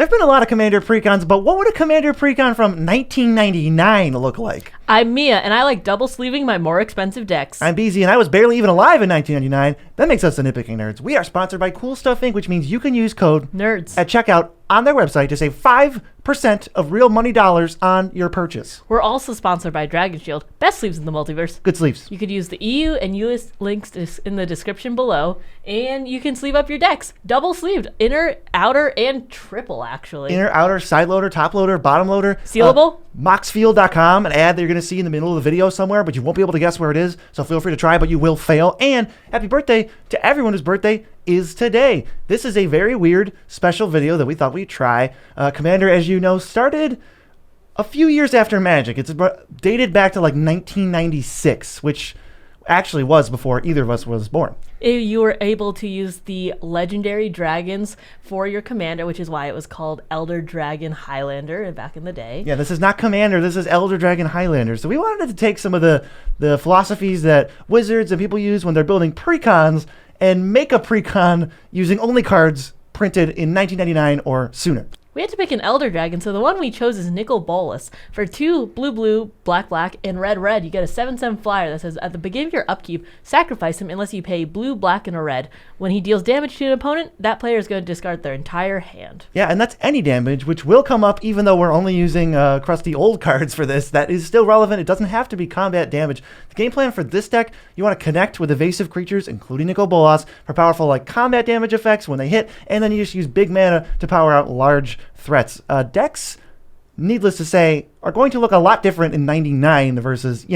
have been a lot of Commander Precons, but what would a Commander Precon from 1999 look like? I'm Mia, and I like double sleeving my more expensive decks. I'm BZ, and I was barely even alive in 1999. That makes us the Nitpicking Nerds. We are sponsored by Cool Stuff Inc., which means you can use code NERDS at checkout on their website to save 5% of real money dollars on your purchase. We're also sponsored by Dragon Shield, best sleeves in the multiverse. Good sleeves. You could use the EU and US links in the description below, and you can sleeve up your decks. Double sleeved, inner, outer, and triple, actually. Inner, outer, side loader, top loader, bottom loader. Sealable? Moxfield.com, an ad that you're going to see in the middle of the video somewhere, but you won't be able to guess where it is, so feel free to try, but you will fail. And happy birthday to everyone whose birthday is today. This is a very weird special video that we thought we'd try. Commander, as you know, started a few years after Magic. It's dated back to like 1996, which actually was before either of us was born. You were able to use the legendary dragons for your commander, which is why it was called Elder Dragon Highlander back in the day. Yeah, this is not Commander, this is Elder Dragon Highlander. So we wanted to take some of the philosophies that wizards and people use when they're building precons and make a precon using only cards printed in 1999 or sooner. We had to pick an Elder Dragon, so the one we chose is Nicol Bolas. For 2 blue, black, and red, you get a 7/7 flyer that says, at the beginning of your upkeep, sacrifice him unless you pay blue, black, and a red. When he deals damage to an opponent, that player is going to discard their entire hand. Yeah, and that's any damage, which will come up even though we're only using crusty old cards for this. That is still relevant. It doesn't have to be combat damage. The game plan for this deck, you want to connect with evasive creatures, including Nicol Bolas, for powerful like combat damage effects when they hit, and then you just use big mana to power out large threats. Decks, needless to say, are going to look a lot different in 99 versus,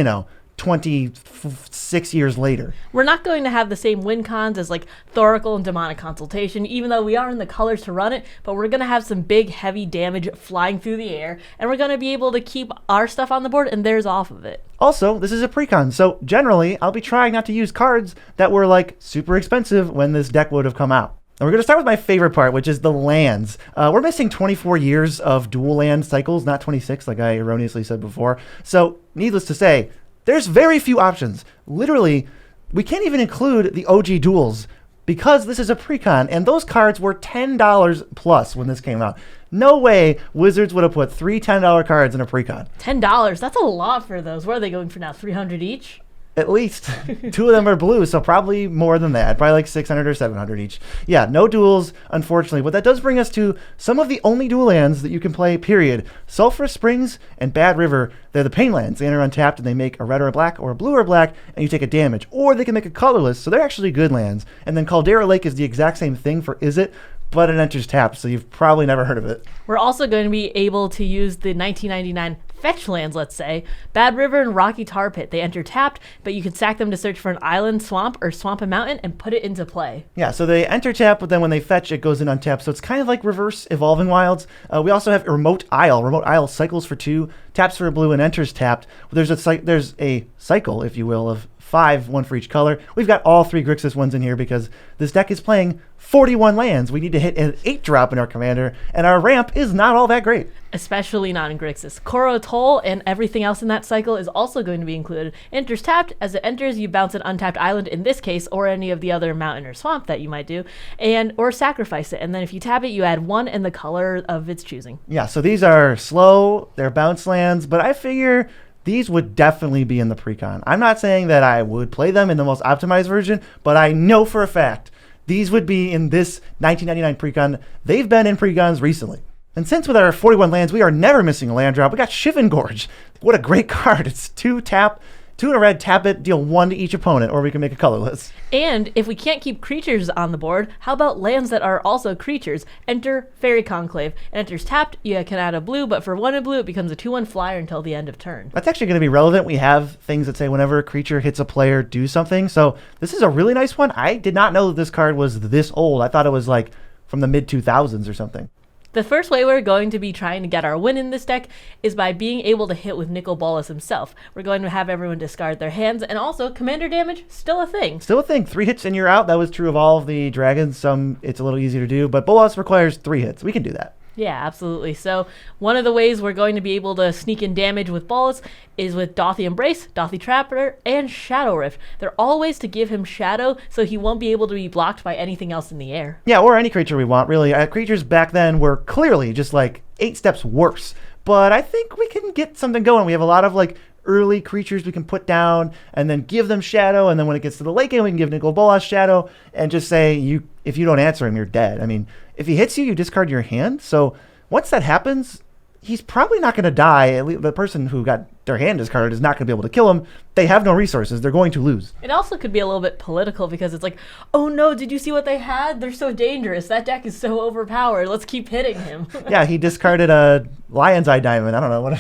26 years later. We're not going to have the same win cons as like Thoracle and Demonic Consultation, even though we are in the colors to run it, but we're going to have some big, heavy damage flying through the air, and we're going to be able to keep our stuff on the board and theirs off of it. Also, this is a precon, so generally, I'll be trying not to use cards that were like super expensive when this deck would have come out. And we're going to start with my favorite part, which is the lands. We're missing 24 years of dual land cycles, not 26, like I erroneously said before. So, needless to say, there's very few options. Literally, we can't even include the OG duels because this is a precon, and those cards were $10 plus when this came out. No way Wizards would have put 3 $10 cards in a precon. $10? That's a lot for those. What are they going for now, 300 each? At least 2 of them are blue, so probably more than that. Probably like 600 or 700 each. Yeah, no duels, unfortunately. But that does bring us to some of the only dual lands that you can play, period. Sulphurous Springs and Bad River, they're the pain lands. They enter untapped and they make a red or a black or a blue or black, and you take a damage. Or they can make a colorless, so they're actually good lands. And then Caldera Lake is the exact same thing for Is It, but it enters tapped, so you've probably never heard of it. We're also going to be able to use the 1999 fetch lands, let's say. Bad River and Rocky Tar Pit. They enter tapped, but you can sack them to search for an island, swamp, or swamp and mountain and put it into play. Yeah, so they enter tapped, but then when they fetch, it goes in untapped. So it's kind of like reverse Evolving Wilds. We also have Remote Isle. Remote Isle cycles for 2, taps for a blue, and enters tapped. There's a cycle, if you will, of 5, 1 for each color. We've got all 3 Grixis ones in here because this deck is playing 41 lands. We need to hit an 8-drop in our commander, and our ramp is not all that great. Especially not in Grixis. Koro Atoll and everything else in that cycle is also going to be included. Enters tapped. As it enters, you bounce an untapped island in this case, or any of the other mountain or swamp that you might do, or sacrifice it. And then if you tap it, you add 1 in the color of its choosing. Yeah, so these are slow, they're bounce lands, but I figure these would definitely be in the precon. I'm not saying that I would play them in the most optimized version, but I know for a fact these would be in this 1999 precon. They've been in precons recently. And since with our 41 lands, we are never missing a land drop, we got Shivan Gorge. What a great card. It's 2 tap, 2 and a red, tap it, deal 1 to each opponent, or we can make a colorless. And if we can't keep creatures on the board, how about lands that are also creatures? Enter Fairy Conclave. It enters tapped, you can add a blue, but for 1 in blue, it becomes a 2/1 flyer until the end of turn. That's actually going to be relevant. We have things that say whenever a creature hits a player, do something. So this is a really nice one. I did not know that this card was this old. I thought it was like from the mid-2000s or something. The first way we're going to be trying to get our win in this deck is by being able to hit with Nicol Bolas himself. We're going to have everyone discard their hands, and also commander damage, still a thing. Still a thing. 3 hits and you're out. That was true of all of the dragons. Some it's a little easier to do, but Bolas requires 3 hits. We can do that. Yeah, absolutely. So one of the ways we're going to be able to sneak in damage with Bolas is with Dothy Embrace, Dothy Trapper, and Shadow Rift. They're all ways to give him Shadow so he won't be able to be blocked by anything else in the air. Yeah, or any creature we want, really. Creatures back then were clearly just like 8 steps worse. But I think we can get something going. We have a lot of like early creatures we can put down and then give them Shadow, and then when it gets to the late game, we can give Nicol Bolas Shadow and just say, if you don't answer him, you're dead. I mean, if he hits you, you discard your hand. So once that happens, he's probably not going to die. At least the person who got their hand discarded is not going to be able to kill him. They have no resources. They're going to lose. It also could be a little bit political because it's like, oh no, did you see what they had? They're so dangerous. That deck is so overpowered. Let's keep hitting him. Yeah, he discarded a Lion's Eye Diamond. I don't know.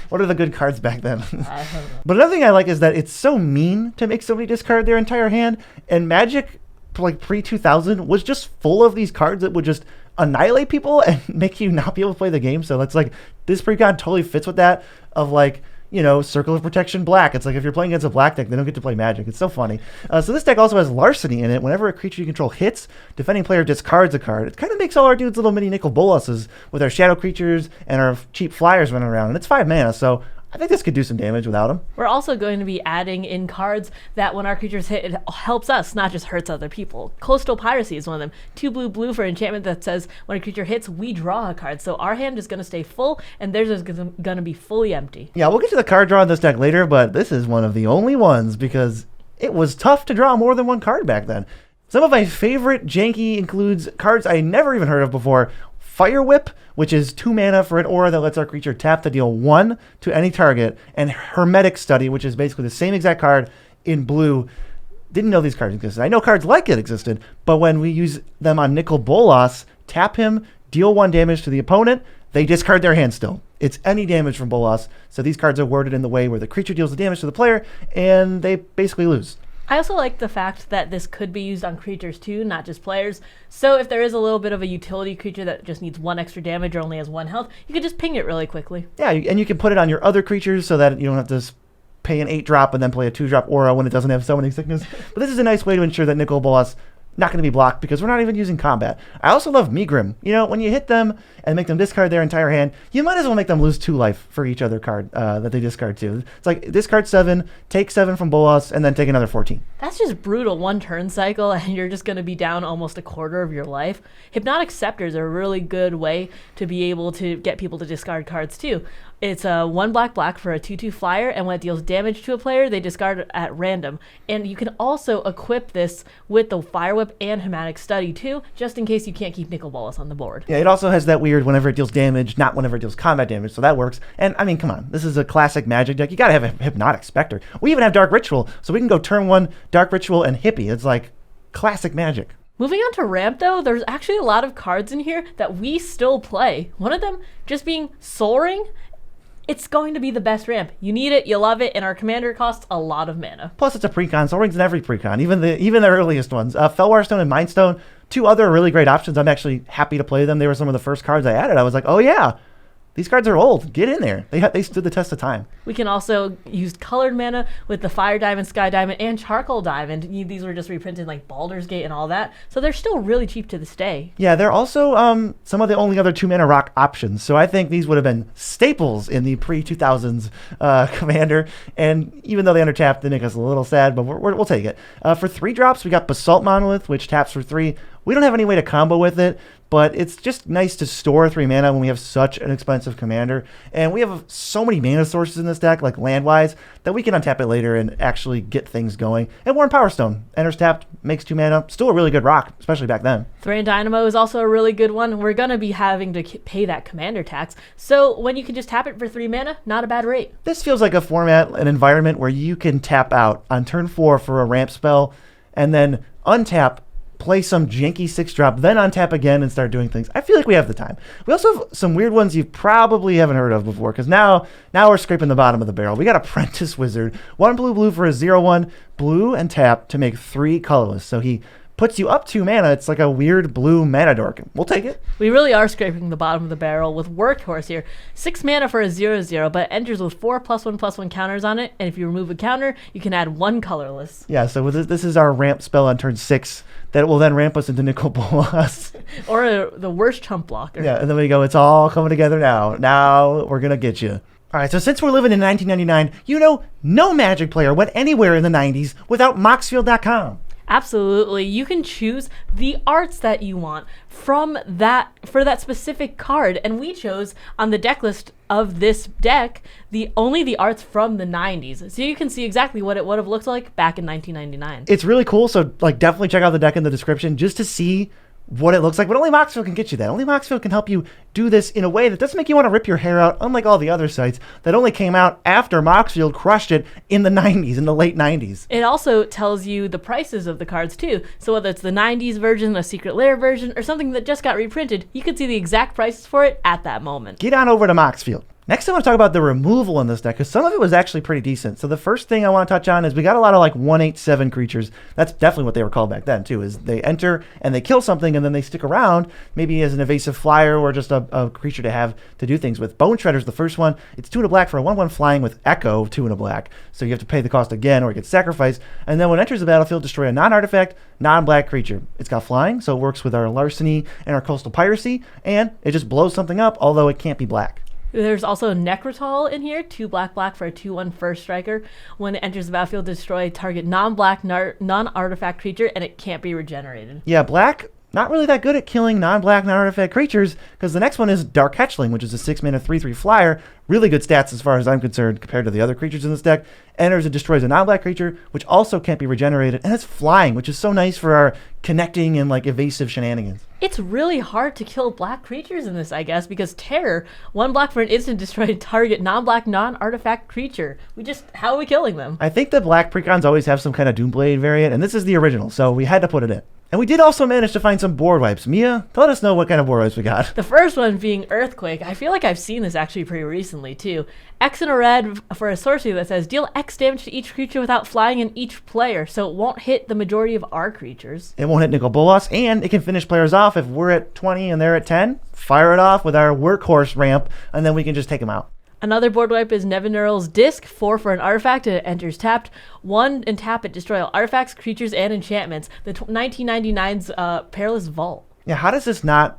What are the good cards back then? I don't know. But another thing I like is that it's so mean to make somebody discard their entire hand. And Magic, like pre-2000, was just full of these cards that would just annihilate people and make you not be able to play the game. So it's like, this Precon totally fits with that of like, Circle of Protection black. It's like if you're playing against a black deck, they don't get to play Magic. It's so funny. So this deck also has Larceny in it. Whenever a creature you control hits, defending player discards a card. It kind of makes all our dudes little mini Nicol Bolases with our shadow creatures and our cheap flyers running around. And it's 5 mana, so I think this could do some damage without him. We're also going to be adding in cards that when our creatures hit, it helps us, not just hurts other people. Coastal Piracy is one of them. 2 blue for enchantment that says when a creature hits, we draw a card. So our hand is going to stay full, and theirs is going to be fully empty. Yeah, we'll get to the card draw in this deck later, but this is one of the only ones because it was tough to draw more than one card back then. Some of my favorite janky includes cards I never even heard of before. Fire Whip, which is 2 mana for an aura that lets our creature tap to deal 1 to any target, and Hermetic Study, which is basically the same exact card in blue. Didn't know these cards existed. I know cards like it existed, but when we use them on Nicol Bolas, tap him, deal 1 damage to the opponent, they discard their hand still. It's any damage from Bolas, so these cards are worded in the way where the creature deals the damage to the player, and they basically lose. I also like the fact that this could be used on creatures too, not just players. So if there is a little bit of a utility creature that just needs 1 extra damage or only has 1 health, you could just ping it really quickly. Yeah, and you can put it on your other creatures so that you don't have to pay an 8-drop and then play a 2-drop aura when it doesn't have Summoning Sickness. But this is a nice way to ensure that Nicol Bolas not going to be blocked because we're not even using combat. I also love Megrim. When you hit them and make them discard their entire hand, you might as well make them lose 2 life for each other card that they discard too. It's like discard 7, take 7 from Bolas, and then take another 14. That's just brutal. 1 turn cycle, and you're just going to be down almost a quarter of your life. Hypnotic Scepters are a really good way to be able to get people to discard cards too. It's a 1 black for a 2/2 flyer, and when it deals damage to a player, they discard it at random. And you can also equip this with the Fire Whip and Hypnotic Study too, just in case you can't keep Nicol Bolas on the board. Yeah, it also has that weird whenever it deals damage, not whenever it deals combat damage, so that works. And I mean, come on, this is a classic Magic deck. You gotta have a Hypnotic Spectre. We even have Dark Ritual, so we can go turn 1 Dark Ritual and Hippie. It's like classic Magic. Moving on to ramp though, there's actually a lot of cards in here that we still play. One of them just being Soul Ring. It's going to be the best ramp. You need it, you love it, and our commander costs a lot of mana. Plus, it's a Precon. Soul Ring's in every Precon, even the earliest ones. Fellwar Stone and Mind Stone, 2 other really great options. I'm actually happy to play them. They were some of the first cards I added. I was like, oh yeah, these cards are old. Get in there. They stood the test of time. We can also use colored mana with the Fire Diamond, Sky Diamond, and Charcoal Diamond. These were just reprinted like Baldur's Gate and all that. So they're still really cheap to this day. Yeah, they're also some of the only other 2 mana rock options. So I think these would have been staples in the pre-2000s Commander. And even though they undertapped, they make us a little sad, but we'll take it. For 3 drops, we got Basalt Monolith, which taps for 3. We don't have any way to combo with it, but it's just nice to store 3 mana when we have such an expensive commander. And we have so many mana sources in this deck, like land-wise, that we can untap it later and actually get things going. And Worn Power Stone. Enters tapped, makes 2 mana. Still a really good rock, especially back then. Thran Dynamo is also a really good one. We're going to be having to pay that commander tax. So when you can just tap it for 3 mana, not a bad rate. This feels like a format, an environment where you can tap out on turn 4 for a ramp spell, and then untap, play some janky 6-drop, then untap again and start doing things. I feel like we have the time. We also have some weird ones you probably haven't heard of before, because now we're scraping the bottom of the barrel. We got Apprentice Wizard. 1 blue for a 0/1, blue and tap to make 3 colorless. So he puts you up 2 mana. It's like a weird blue mana dork. We'll take it. We really are scraping the bottom of the barrel with Workhorse here. 6 mana for a 0/0, but it enters with 4+1/+1 counters on it, and if you remove a counter, you can add 1 colorless. Yeah, so this is our ramp spell on turn 6 that will then ramp us into Nicol Bolas. Or the worst chump blocker. Yeah, and then we go, it's all coming together now. Now we're going to get you. All right, so since we're living in 1999, no Magic player went anywhere in the 90s without Moxfield.com. Absolutely. You can choose the arts that you want for that specific card. And we chose on the deck list of this deck only the arts from the 90s. So you can see exactly what it would have looked like back in 1999. It's really cool. So definitely check out the deck in the description just to see what it looks like. But only Moxfield can get you that. Only Moxfield can help you do this in a way that doesn't make you want to rip your hair out, unlike all the other sites that only came out after Moxfield crushed it in the 90s, in the late 90s. It also tells you the prices of the cards too. So whether it's the 90s version, a Secret Lair version, or something that just got reprinted, you can see the exact prices for it at that moment. Get on over to Moxfield. Next, I want to talk about the removal in this deck, because some of it was actually pretty decent. So the first thing I want to touch on is we got a lot of 1/8/7 creatures. That's definitely what they were called back then, too, is they enter and they kill something and then they stick around, maybe as an evasive flyer or just a creature to have to do things with. Bone Shredder's the first one. It's 2 and a black for a 1/1 flying with Echo, 2 and a black. So you have to pay the cost again or it gets sacrificed. And then when it enters the battlefield, destroy a non-artifact, non-black creature. It's got flying, so it works with our Larceny and our Coastal Piracy, and it just blows something up, although it can't be black. There's also Necrotol in here, 2 black for a 2/1 first striker. When it enters the battlefield, destroy target non-black non-artifact creature, and it can't be regenerated. Yeah, black, not really that good at killing non-black non-artifact creatures, because the next one is Dark Hatchling, which is a 6 mana 3/3 flyer. Really good stats as far as I'm concerned compared to the other creatures in this deck. Enters and destroys a non-black creature, which also can't be regenerated, and it's flying, which is so nice for our connecting and evasive shenanigans. It's really hard to kill black creatures in this, I guess, because Terror, 1 black for an instant, destroy target non-black non-artifact creature. How are we killing them? I think the black precons always have some kind of Doomblade variant, and this is the original, so we had to put it in. And we did also manage to find some board wipes. Mia, let us know what kind of board wipes we got. The first one being Earthquake. I feel like I've seen this actually pretty recently, too. X in a red for a sorcery that says deal X damage to each creature without flying in each player, so it won't hit the majority of our creatures. It won't hit Nicol Bolas, and it can finish players off. If we're at 20 and they're at 10, fire it off with our Workhorse ramp, and then we can just take them out. Another board wipe is Nevinyrral's Disc, 4 for an artifact, and it enters tapped. 1 and tap it, destroy all artifacts, creatures, and enchantments. The 1999's Perilous Vault. Yeah, how does this not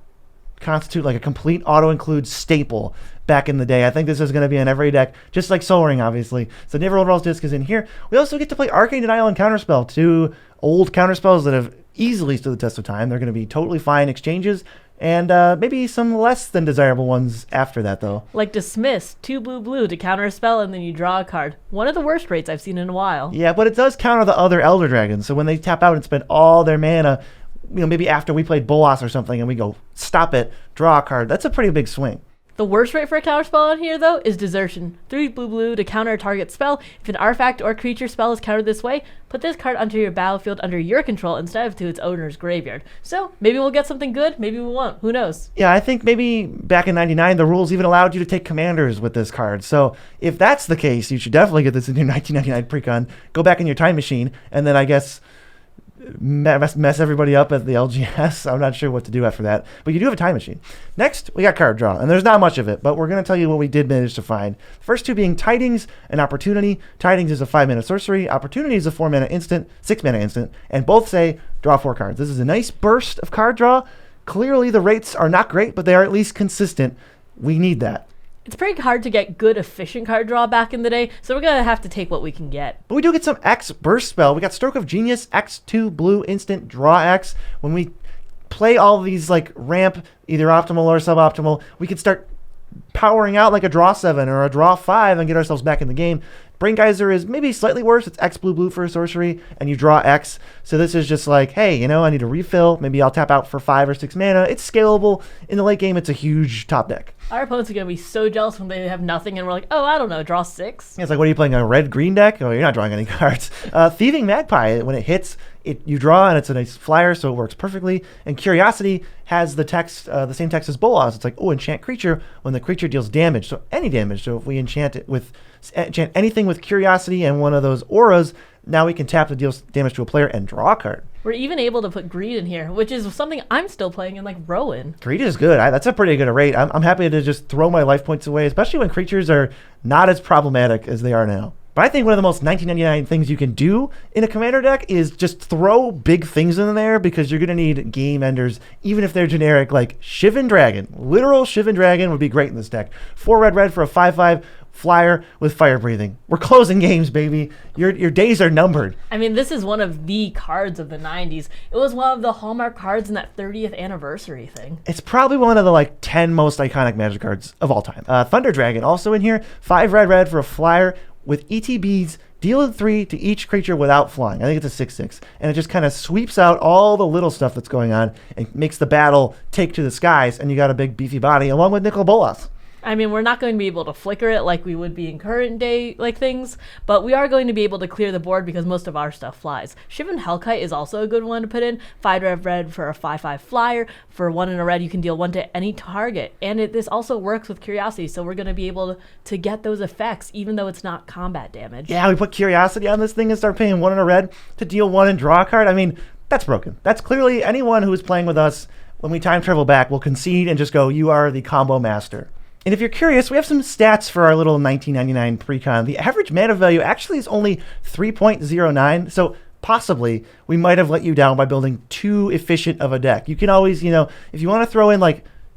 constitute a complete auto-include staple back in the day? I think this is going to be in every deck, just like Soul Ring, obviously. So Nevinyrral's Disc is in here. We also get to play Arcane Denial and Counterspell, 2 old counterspells that have easily stood the test of time. They're going to be totally fine exchanges. And maybe some less than desirable ones after that, though. Like Dismiss, 2 blue to counter a spell, and then you draw a card. One of the worst rates I've seen in a while. Yeah, but it does counter the other Elder Dragons. So when they tap out and spend all their mana, maybe after we played Bolas or something, and we go, stop it, draw a card, that's a pretty big swing. The worst rate for a counterspell on here, though, is Desertion. 3 blue to counter a target spell. If an artifact or creature spell is countered this way, put this card onto your battlefield under your control instead of to its owner's graveyard. So maybe we'll get something good, maybe we won't. Who knows? Yeah, I think maybe back in 99, the rules even allowed you to take commanders with this card. So if that's the case, you should definitely get this in your 1999 Precon. Go back in your time machine, and then I guess mess everybody up at the LGS. I'm not sure what to do after that, but you do have a time machine. Next, we got card draw, and there's not much of it, but we're going to tell you what we did manage to find. The first 2 being Tidings and Opportunity. Tidings is a 5-mana sorcery. Opportunity is a 4-mana instant, 6-mana instant, and both say draw 4 cards. This is a nice burst of card draw. Clearly, the rates are not great, but they are at least consistent. We need that. It's pretty hard to get good, efficient card draw back in the day, so we're going to have to take what we can get. But we do get some X burst spell. We got Stroke of Genius, X2 blue instant, draw X. When we play all of these ramp, either optimal or suboptimal, we can start powering out like a draw 7 or a draw 5 and get ourselves back in the game. Brain Geyser is maybe slightly worse. It's X blue for a sorcery, and you draw X. So this is just hey, I need a refill. Maybe I'll tap out for 5 or 6 mana. It's scalable. In the late game, it's a huge top deck. Our opponents are going to be so jealous when they have nothing, and we're like, oh, I don't know, draw 6. Yeah, it's what are you playing, a red-green deck? Oh, you're not drawing any cards. Thieving Magpie, when it hits, You draw, and it's a nice flyer, so it works perfectly. And Curiosity has the text, the same text as Bolas. It's like, enchant creature when the creature deals damage. So any damage. So if we enchant anything with Curiosity and one of those auras, now we can tap to deal damage to a player and draw a card. We're even able to put Greed in here, which is something I'm still playing in, like Rowan. Greed is good. That's a pretty good rate. I'm happy to just throw my life points away, especially when creatures are not as problematic as they are now. But I think one of the most 1999 things you can do in a commander deck is just throw big things in there, because you're going to need game enders, even if they're generic, like Shivan Dragon. Literal Shivan Dragon would be great in this deck. 4 red for a 5/5 flyer with fire breathing. We're closing games, baby. Your days are numbered. I mean, this is one of the cards of the 90s. It was one of the hallmark cards in that 30th anniversary thing. It's probably one of the 10 most iconic Magic cards of all time. Thunder Dragon also in here. 5 red for a flyer with ETBs. Deal 3 to each creature without flying. I think it's a 6/6. And it just kind of sweeps out all the little stuff that's going on and makes the battle take to the skies, and you got a big beefy body along with Nicol Bolas. I mean, we're not going to be able to flicker it like we would be in current day things, but we are going to be able to clear the board because most of our stuff flies. Shivan Hellkite is also a good one to put in. 5 red for a 5/5 flyer. For 1 and a red, you can deal 1 to any target. And this also works with Curiosity, so we're going to be able to get those effects even though it's not combat damage. Yeah, we put Curiosity on this thing and start paying 1 and a red to deal 1 and draw a card. I mean, that's broken. That's clearly anyone who is playing with us when we time travel back will concede and just go, you are the combo master. And if you're curious, we have some stats for our little 1999 Precon. The average mana value actually is only 3.09, so possibly we might have let you down by building too efficient of a deck. You can always, if you want to throw in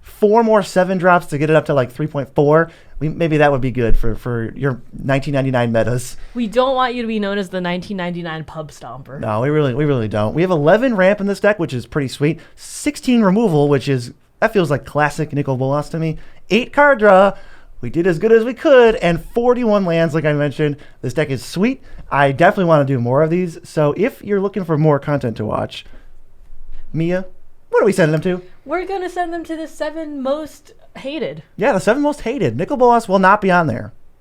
4 more 7-drops to get it up to 3.4, maybe that would be good for your 1999 metas. We don't want you to be known as the 1999 pub stomper. No, we really don't. We have 11 ramp in this deck, which is pretty sweet. 16 removal, that feels like classic Nicol Bolas to me. 8 card draw. We did as good as we could, and 41 lands, like I mentioned. This deck is sweet. I definitely want to do more of these. So if you're looking for more content to watch, Mia, what are we sending them to? We're going to send them to the 7 most hated. Yeah, the 7 most hated. Nicol Bolas will not be on there.